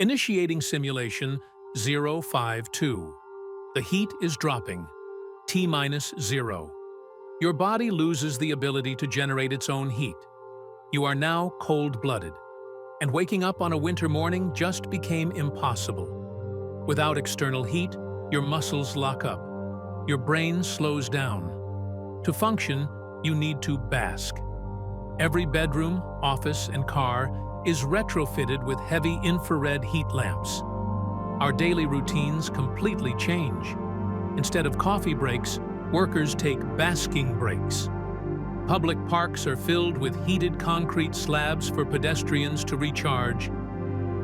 Initiating simulation 052. The heat is dropping. T-minus 0. Your body loses the ability to generate its own heat. You are now cold-blooded, and waking up on a winter morning just became impossible. Without external heat, your muscles lock up. Your brain slows down. To function, you need to bask. Every bedroom, office, and car is retrofitted with heavy infrared heat lamps. Our daily routines completely change. Instead of coffee breaks, workers take basking breaks. Public parks are filled with heated concrete slabs for pedestrians to recharge.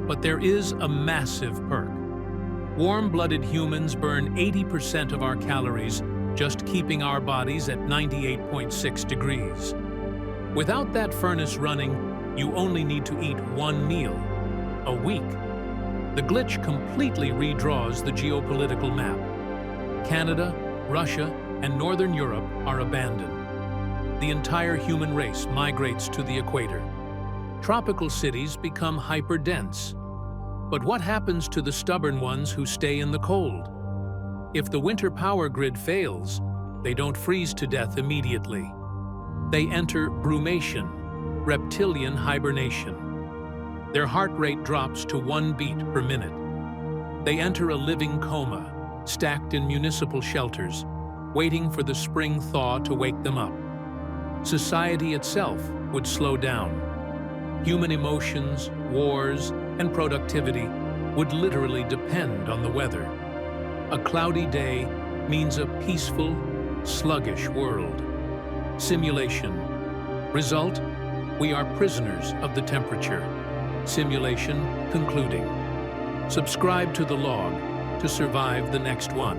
But there is a massive perk. Warm-blooded humans burn 80% of our calories just keeping our bodies at 98.6 degrees. Without that furnace running, you only need to eat one meal a week. The glitch completely redraws the geopolitical map. Canada, Russia, and Northern Europe are abandoned. The entire human race migrates to the equator. Tropical cities become hyper-dense. But what happens to the stubborn ones who stay in the cold? If the winter power grid fails, they don't freeze to death immediately. They enter brumation, reptilian hibernation. Their heart rate drops to 1 beat per minute. They enter a living coma, stacked in municipal shelters, waiting for the spring thaw to wake them up. Society itself would slow down. Human emotions, wars, and productivity would literally depend on the weather. A cloudy day means a peaceful, sluggish world. Simulation. Result: we are prisoners of the temperature. Simulation concluding. Subscribe to the log to survive the next one.